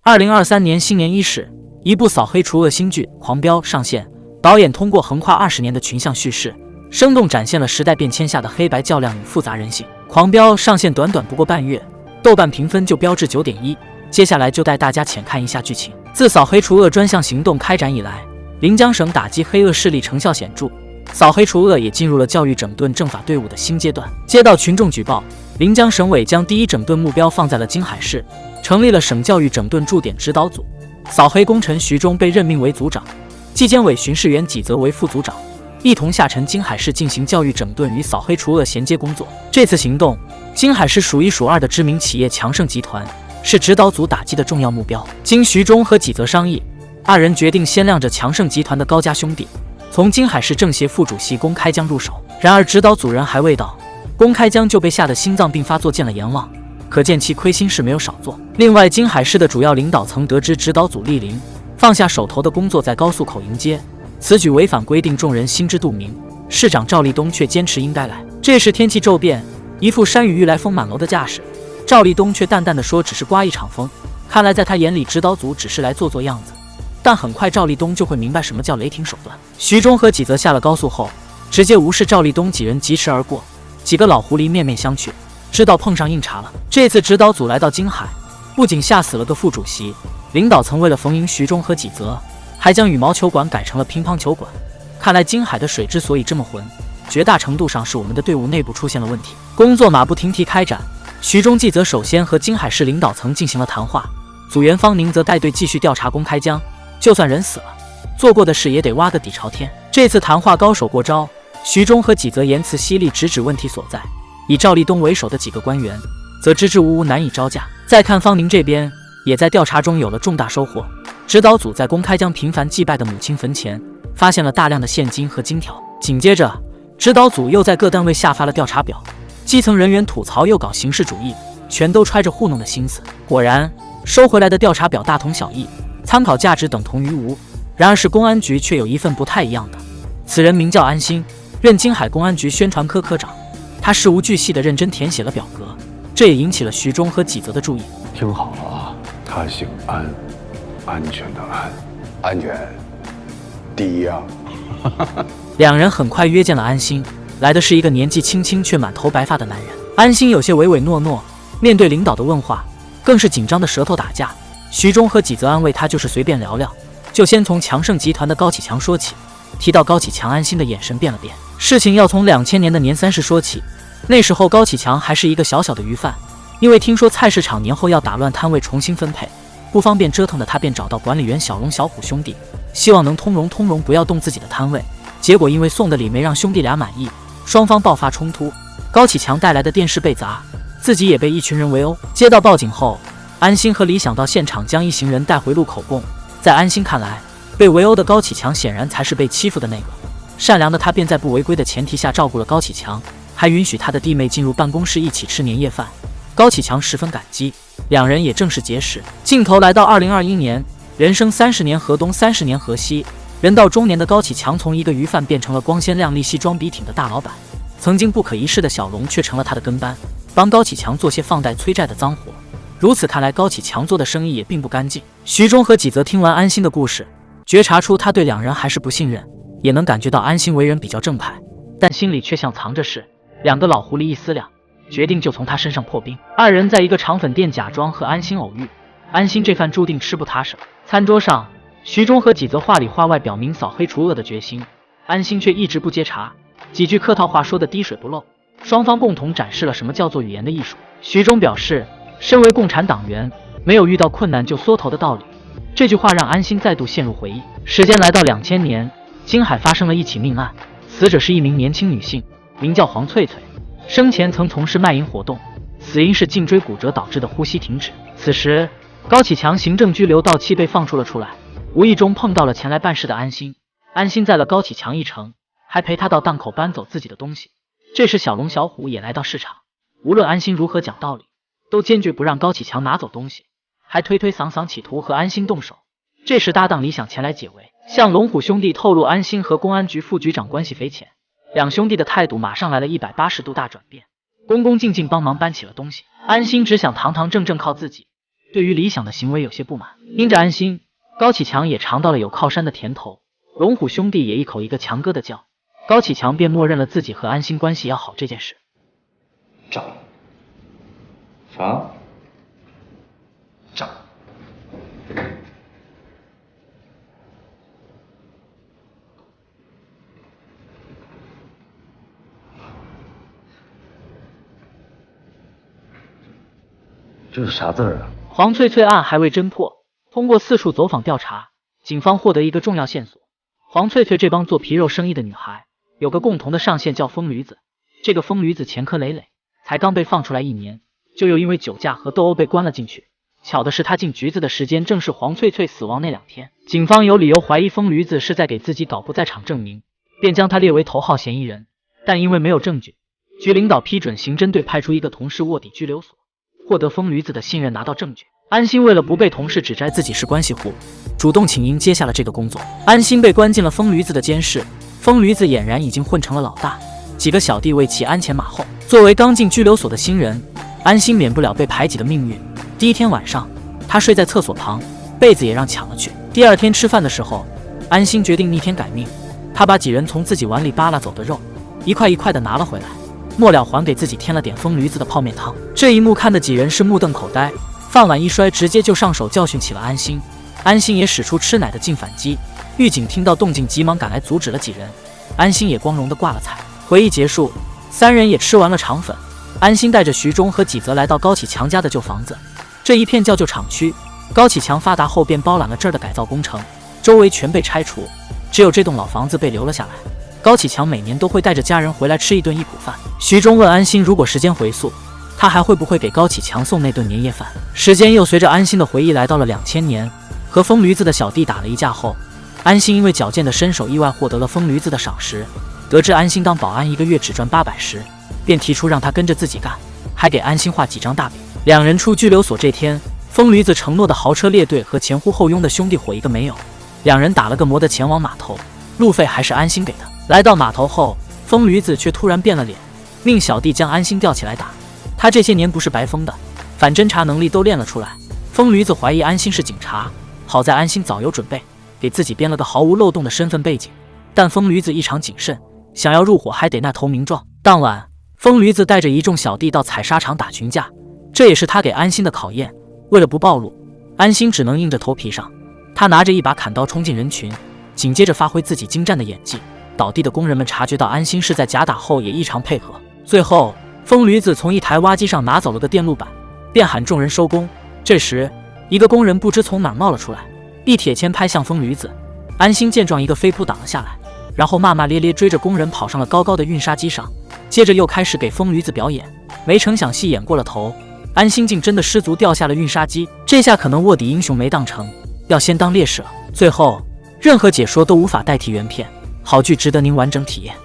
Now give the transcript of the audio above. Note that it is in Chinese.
2023年新年伊始，一部扫黑除恶新剧《狂飙》上线。导演通过横跨20年的群像叙事，生动展现了时代变迁下的黑白较量与复杂人性。《狂飙》上线短短不过半月，豆瓣评分就标至9.1。接下来就带大家浅看一下剧情。自扫黑除恶专项行动开展以来，临江省打击黑恶势力成效显著，扫黑除恶也进入了教育整顿政法队伍的新阶段。接到群众举报，临江省委将第一整顿目标放在了金海市，成立了省教育整顿驻点指导组。扫黑功臣徐忠被任命为组长，纪检委巡视员纪泽为副组长，一同下沉金海市进行教育整顿与扫黑除恶衔接工作。这次行动，金海市数一数二的知名企业强盛集团是指导组打击的重要目标。经徐忠和纪泽商议，二人决定先亮着强盛集团的高家兄弟，从金海市政协副主席龚开江入手。然而指导组人还未到，龚开江就被吓得心脏病发作，见了阎王，可见其亏心事没有少做。另外，金海市的主要领导层得知指导组莅临，放下手头的工作，在高速口迎接。此举违反规定，众人心知肚明。市长赵立东却坚持应该来。这时天气骤变，一副山雨欲来风满楼的架势，赵立东却淡淡的说只是刮一场风。看来在他眼里，指导组只是来做做样子。但很快赵立东就会明白什么叫雷霆手段。徐忠和纪泽下了高速后，直接无视赵立东几人疾驰而过，几个老狐狸面面相觑，知道碰上硬茬了。这次指导组来到金海，不仅吓死了个副主席，领导层为了逢迎徐忠和纪泽，还将羽毛球馆改成了乒乓球馆。看来金海的水之所以这么浑，绝大程度上是我们的队伍内部出现了问题。工作马不停蹄开展，徐忠、纪泽首先和金海市领导层进行了谈话，组员方宁则带队继续调查龚开江。就算人死了，做过的事也得挖个底朝天。这次谈话高手过招，徐忠和纪泽言辞犀利，直指问题所在。以赵立东为首的几个官员则支支吾吾，难以招架。再看方宁这边，也在调查中有了重大收获。指导组在龚开江频繁祭拜的母亲坟前发现了大量的现金和金条。紧接着，指导组又在各单位下发了调查表，基层人员吐槽又搞形式主义，全都揣着糊弄的心思。果然，收回来的调查表大同小异，参考价值等同于无。然而是公安局却有一份不太一样的，此人名叫安心，任金海公安局宣传科科长。他事无巨细地认真填写了表格，这也引起了徐忠和纪泽的注意。听好了啊，他姓安，安全的安，安全第一啊！两人很快约见了安心，来的是一个年纪轻轻却满头白发的男人。安心有些唯唯诺诺，面对领导的问话，更是紧张的舌头打架。徐忠和纪泽安慰他就是随便聊聊，就先从强盛集团的高启强说起。提到高启强，安心的眼神变了变。事情要从2000年的年30说起，那时候高启强还是一个小小的鱼贩，因为听说菜市场年后要打乱摊位重新分配，不方便折腾的他便找到管理员小龙、小虎兄弟，希望能通融，不要动自己的摊位。结果因为送的礼没让兄弟俩满意，双方爆发冲突，高启强带来的电视被砸，自己也被一群人围殴。接到报警后，安心和李想到现场将一行人带回录口供。在安心看来，被围殴的高启强显然才是被欺负的那个。善良的他便在不违规的前提下照顾了高启强，还允许他的弟妹进入办公室一起吃年夜饭。高启强十分感激，两人也正式结识。镜头来到2021年，人生30年河东30年河西，人到中年的高启强从一个鱼贩变成了光鲜亮丽、西装笔挺的大老板。曾经不可一世的小龙却成了他的跟班，帮高启强做些放贷催债的脏活。如此看来，高启强做的生意也并不干净。徐忠和纪泽听完安心的故事，觉察出他对两人还是不信任，也能感觉到安心为人比较正派，但心里却像藏着事。两个老狐狸一思量，决定就从他身上破冰。二人在一个肠粉店假装和安心偶遇，安心这饭注定吃不踏实。餐桌上，徐忠和纪泽话里话外表明扫黑除恶的决心，安心却一直不接茬，几句客套话说得滴水不漏。双方共同展示了什么叫做语言的艺术。徐忠表示，身为共产党员，没有遇到困难就缩头的道理。这句话让安心再度陷入回忆。时间来到2000年，金海发生了一起命案，死者是一名年轻女性，名叫黄翠翠，生前曾从事卖淫活动，死因是颈椎骨折导致的呼吸停止。此时，高启强行政拘留到期被放出了出来，无意中碰到了前来办事的安心。安心载了高启强一程，还陪他到档口搬走自己的东西。这时小龙、小虎也来到市场，无论安心如何讲道理，都坚决不让高启强拿走东西，还推推搡搡企图和安心动手。这时搭档李想前来解围，向龙虎兄弟透露安心和公安局副局长关系匪浅。两兄弟的态度马上来了180度大转变，恭恭敬敬帮忙搬起了东西。安心只想堂堂正正靠自己，对于李想的行为有些不满。盯着安心，高启强也尝到了有靠山的甜头。龙虎兄弟也一口一个强哥的叫，高启强便默认了自己和安心关系要好这件事。涨，房，涨。这是啥字儿啊？黄翠翠案还未侦破，通过四处走访调查，警方获得一个重要线索。黄翠翠这帮做皮肉生意的女孩有个共同的上线叫疯驴子，这个疯驴子前科累累，才刚被放出来1年，就又因为酒驾和斗殴被关了进去。巧的是他进局子的时间正是黄翠翠死亡那2天，警方有理由怀疑疯驴子是在给自己搞不在场证明，便将他列为头号嫌疑人。但因为没有证据，局领导批准刑侦队派出一个同事卧底拘留所，获得疯驴子的信任，拿到证据。安心为了不被同事指摘自己是关系户，主动请缨接下了这个工作。安心被关进了疯驴子的监视，疯驴子俨然已经混成了老大，几个小弟为其鞍前马后。作为刚进拘留所的新人，安心免不了被排挤的命运。第一天晚上，他睡在厕所旁，被子也让抢了去。第二天吃饭的时候，安心决定逆天改命，他把几人从自己碗里扒拉走的肉一块一块的拿了回来，末了还给自己添了点疯驴子的泡面汤。这一幕看得几人是目瞪口呆，饭碗一摔，直接就上手教训起了安心。安心也使出吃奶的劲反击，狱警听到动静急忙赶来阻止了几人，安心也光荣的挂了彩。会议结束，3人也吃完了肠粉。安心带着徐忠和几泽来到高启强家的旧房子，这一片叫旧厂区。高启强发达后便包揽了这儿的改造工程，周围全被拆除，只有这栋老房子被留了下来。高启强每年都会带着家人回来吃一顿忆苦饭。徐忠问安心，如果时间回溯，他还会不会给高启强送那顿年夜饭？时间又随着安心的回忆来到了2000年，和疯驴子的小弟打了一架后，安心因为矫健的身手意外获得了疯驴子的赏识。得知安心当保安1个月只赚800时，便提出让他跟着自己干，还给安心画几张大饼。2人出拘留所这天，疯驴子承诺的豪车列队和前呼后拥的兄弟伙一个没有，2人打了个摩的前往码头，路费还是安心给的。来到码头后，疯驴子却突然变了脸，命小弟将安心吊起来打。他这些年不是白疯的，反侦查能力都练了出来。疯驴子怀疑安心是警察，好在安心早有准备，给自己编了个毫无漏洞的身份背景。但疯驴子异常谨慎，想要入伙还得那投名状。当晚，疯驴子带着一众小弟到采砂场打群架，这也是他给安心的考验。为了不暴露，安心只能硬着头皮上。他拿着一把砍刀冲进人群，紧接着发挥自己精湛的演技。倒地的工人们察觉到安心是在假打后，也异常配合。最后，疯驴子从一台挖机上拿走了个电路板，便喊众人收工。这时，一个工人不知从哪儿冒了出来，一铁钎拍向疯驴子。安心见状，一个飞扑挡了下来，然后骂骂咧咧追着工人跑上了高高的运沙机上，接着又开始给疯驴子表演。没成想戏演过了头，安心竟真的失足掉下了运沙机。这下可能卧底英雄没当成，要先当烈士了。最后，任何解说都无法代替原片。好剧值得您完整体验。